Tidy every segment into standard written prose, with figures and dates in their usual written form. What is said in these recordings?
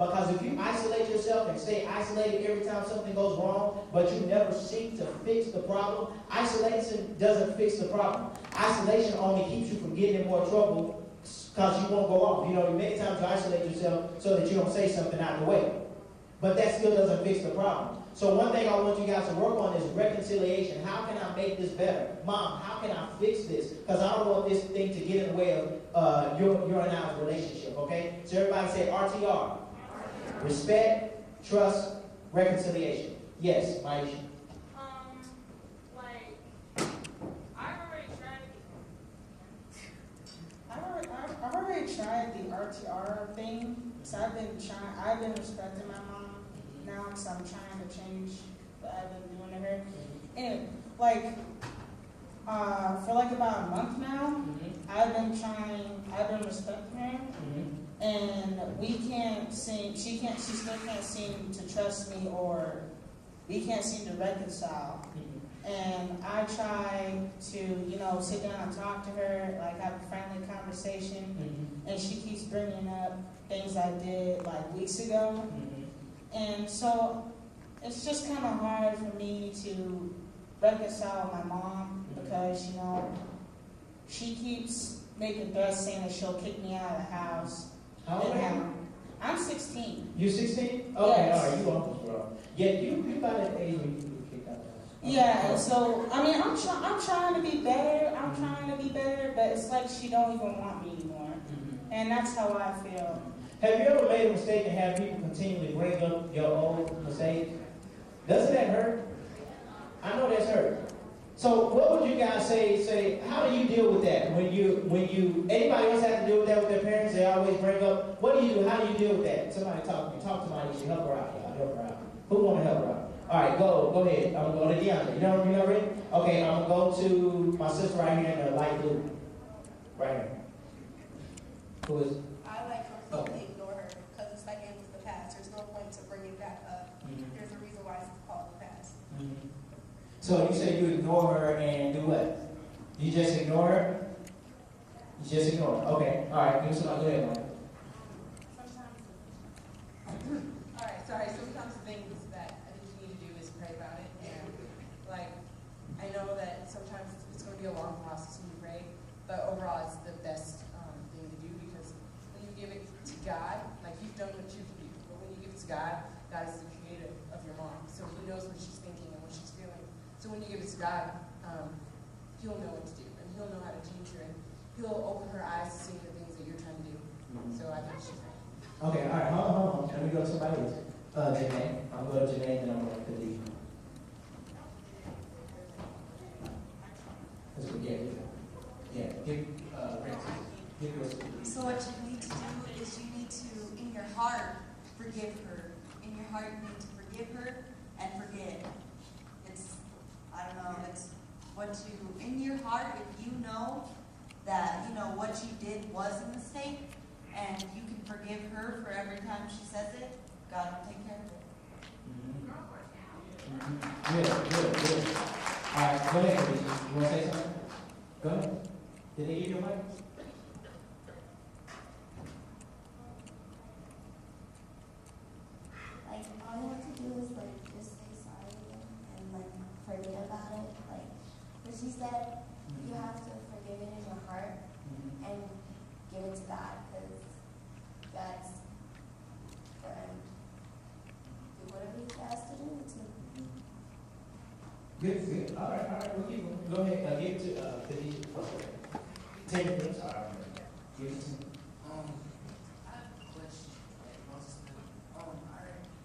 Because if you isolate yourself and stay isolated every time something goes wrong, but you never seek to fix the problem, isolation doesn't fix the problem. Isolation only keeps you from getting in more trouble because you won't go off. You know, many times you isolate yourself so that you don't say something out of the way. But that still doesn't fix the problem. So one thing I want you guys to work on is reconciliation. How can I make this better? Mom, how can I fix this? Because I don't want this thing to get in the way of your and I's relationship, okay? So everybody say RTR. Respect, trust, reconciliation. Yes, Maisha. Like, I've already tried the RTR thing. So I've been respecting my mom now, so I'm trying to change what I've been doing to her. And like, for like about a month now, I've been respecting her. And we can't seem, she still can't seem to trust me, or we can't seem to reconcile. And I try to, you know, sit down and talk to her, like have a friendly conversation. And she keeps bringing up things I did like weeks ago. And so it's just kind of hard for me to reconcile with my mom because, you know, she keeps making threats saying that she'll kick me out of the house. How old are you? I'm 16. You 16? Okay, yes. All right, you almost grown. Yeah, you about that age when you can kick out the house. Yeah, and so, I mean, I'm trying to be better. I'm trying to be better, but it's like she don't even want me anymore. And that's how I feel. Have you ever made a mistake and have people continually bring up your old mistake? Doesn't that hurt? I know that's hurt. So what would you guys say, how do you deal with that? When you, anybody else have to deal with that with their parents? They always bring up, what do you do? How do you deal with that? Somebody talk to Maisha, help her out, y'all, help her out. Who want to help her out? All right, go ahead. I'm going to go to Deandra. You know ready? Okay, I'm going to go to my sister right here in the light blue. Right here. Who is it? I completely ignore her because it's like it was the past. There's no point to bring it back up. There's a reason why it's called the past. So you say you ignore her and do what? You just ignore her? You just ignore her. Okay. All right. Give me somebody. Go ahead, Mike. Sometimes the things that I think you need to do is pray about it. And like, I know that sometimes it's going to be a long process when you pray, but overall it's the best thing to do because when you give it to God, like you've done what you can do, but when you give it to God, God is the creator of your mom, so He knows what she's thinking and what she's feeling. So when you give it to God, He'll know what to do, and He'll know how to change her, and He'll open her eyes to see the things that you're trying to do. So I think she's right. Okay, all right, hold on. Let me go to somebody else. Janae. I'm going to go to Janae, and then I'm going to Khadijah. That's what, yeah. Give yours. So what you need to do is you need to, in your heart, forgive her. In your heart, you need to forgive her and forget. It's, I don't know, it's what you, in your heart, if you know that, you know, what you did was a mistake, and you can forgive her for every time she says it, God will take care of it. Good. All right, go ahead, Khadijah. You want to say something? Go ahead. Did they give you a mic? Like, all you have to do is, like, just say sorry and, like, forget about it. Like, but she said you have to forgive it in your heart and give it to God, because God's going to do whatever He has to do to. Good. All right. We'll keep going. Go ahead. Give it to Khadijah. Take it. I'm sorry. Give it to me. I have a question.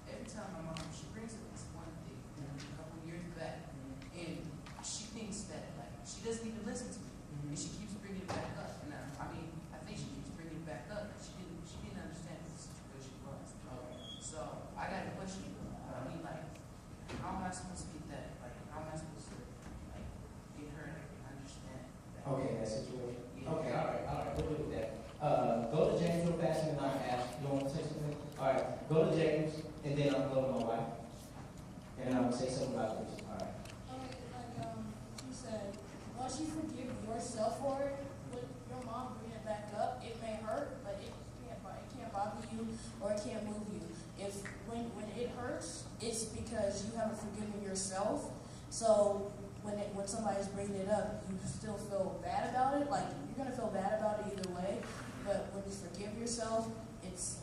Every time my mom, she brings up this one thing a couple years back, and she thinks that, like, she doesn't even listen to me, and she keeps bringing it back up. And I think she keeps bringing it back up. She didn't understand what the situation was. So I got a question. How am I supposed to get that? Like, how am I supposed to, like, get her to understand that? Okay, that situation. Yeah. Okay, all right. We'll do that. Go to James real fast, and then I'll ask. You want to say something? All right. Go to James, and then I'll go to my wife, and I'm gonna say something about this. All right. She said, once you forgive yourself for it, with your mom bringing it back up, it may hurt, but it can't bother you or it can't move you. hurts, it's because you haven't forgiven yourself. So when somebody's bringing it up, you still feel bad about it. Like, you're gonna feel bad about it either way. But when you forgive yourself, it's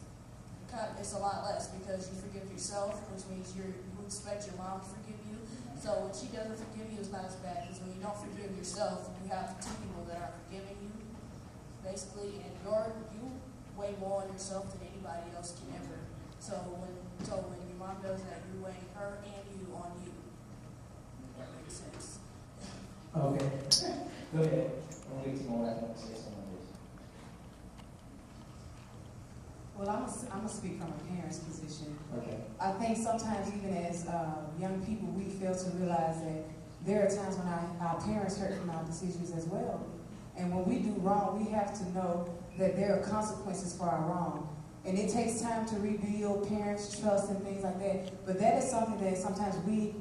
a lot less because you forgive yourself, which means you expect your mom to forgive you. So when she doesn't forgive you, it's not as bad because when you don't forgive yourself, you have two people that are forgiving you, basically, and you weigh more on yourself than anybody else can ever. So when your mom does that, you weigh her and you on you. That makes sense. Okay. Go ahead. I'm going to get to more. I want to say something on this. Well, I'm gonna speak from a parent's position. Okay. I think sometimes even as young people, we fail to realize that there are times when our parents hurt from our decisions as well. And when we do wrong, we have to know that there are consequences for our wrong. And it takes time to rebuild parents' trust and things like that. But that is something that sometimes we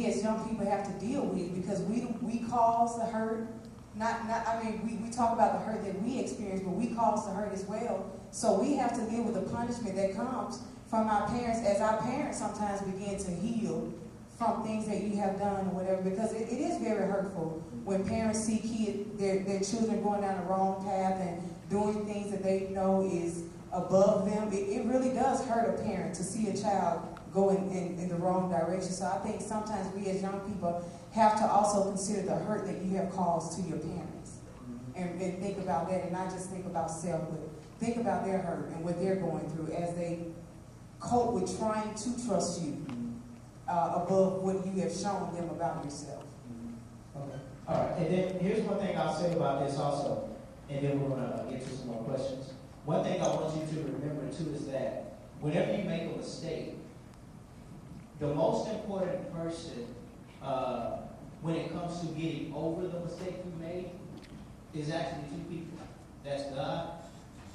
as young people have to deal with because we cause the hurt. We talk about the hurt that we experience, but we cause the hurt as well. So we have to deal with the punishment that comes from our parents as our parents sometimes begin to heal from things that you have done or whatever, because it is very hurtful when parents see their children going down the wrong path and doing things that they know is above them. It really does hurt a parent to see a child go in the wrong direction. So I think sometimes we as young people have to also consider the hurt that you have caused to your parents and think about that, and not just think about self, but think about their hurt and what they're going through as they cope with trying to trust you above what you have shown them about yourself. Okay. All right. And then here's one thing I'll say about this also, and then we're going to get to some more questions. One thing I want you to remember too is that whenever you make a mistake, the most important person when it comes to getting over the mistake you made is actually two people. That's God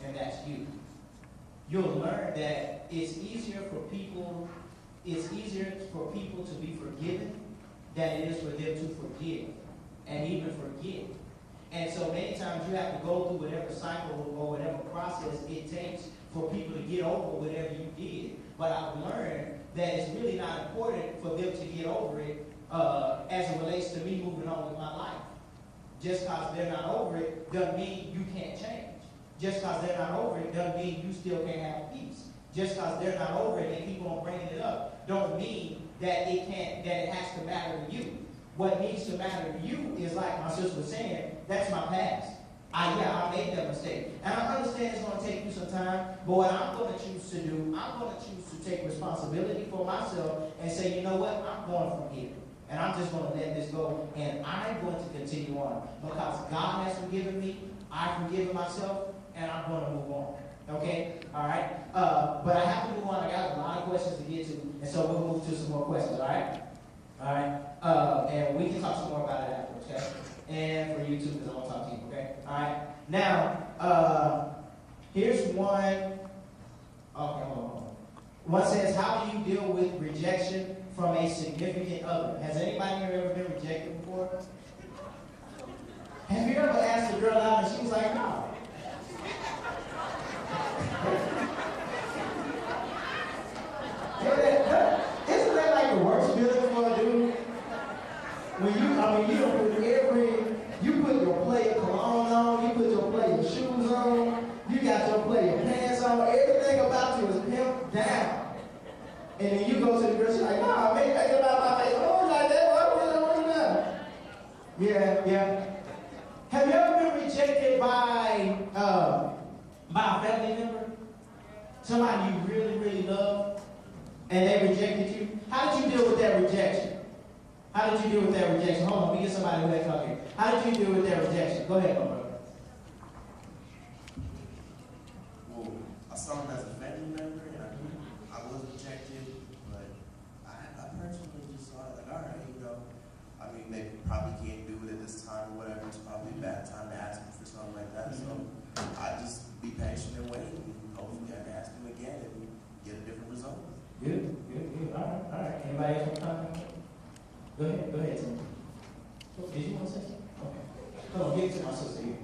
and that's you. You'll learn that it's easier for people to be forgiven than it is for them to forgive and even forget. And so many times you have to go through whatever cycle or whatever process it takes for people to get over whatever you did. But I've learned that it's really not important for them to get over it as it relates to me moving on with my life. Just because they're not over it doesn't mean you can't change. Just because they're not over it doesn't mean you still can't have peace. Just because they're not over it and keep on bringing it up don't mean that it has to matter to you. What needs to matter to you is, like my sister was saying, that's my past. I made that mistake. And I understand it's going to take you some time, but what I'm going to choose to do, I'm going to choose to take responsibility for myself and say, you know what, I'm going from here. And I'm just going to let this go, and I'm going to continue on. Because God has forgiven me, I've forgiven myself, and I'm going to move on. Okay? All right? But I have to move on. I got a lot of questions to get to, and so we'll move to some more questions, all right? All right? And we can talk some more about it afterwards, okay? And for you too, because I want to talk to you, okay? All right? Now, here's one. Okay, hold on. One says, how do you deal with rejection from a significant other? Has anybody here ever been rejected before? Have you ever asked a girl out and she was like, no? Isn't that like the worst feeling for a dude? When you put your player cologne on, you put your player shoes on, you got your player pants on, everything about you is pimped down. And then you go to the girl, she's like, nah, man, I get out my face. Oh, like that, what you done? Yeah. Have you ever been rejected by a family member? Somebody you really, really love, and they rejected you? How did you deal with that rejection? How did you deal with that rejection? Hold on, let me get somebody who ain't talking. How did you deal with that rejection? Go ahead, my brother. Well, I saw him as a family member, and I was rejected, but I personally just saw it like, all right, I mean, they probably can't do it at this time or whatever. It's probably a bad time to ask them for something like that. So I just be patient and wait, and hopefully I can ask them again and get a different result. Good. All right. Anybody else want to comment? Go ahead, Tim. Did you want to say something? Okay. Hold on, give it to my sister here.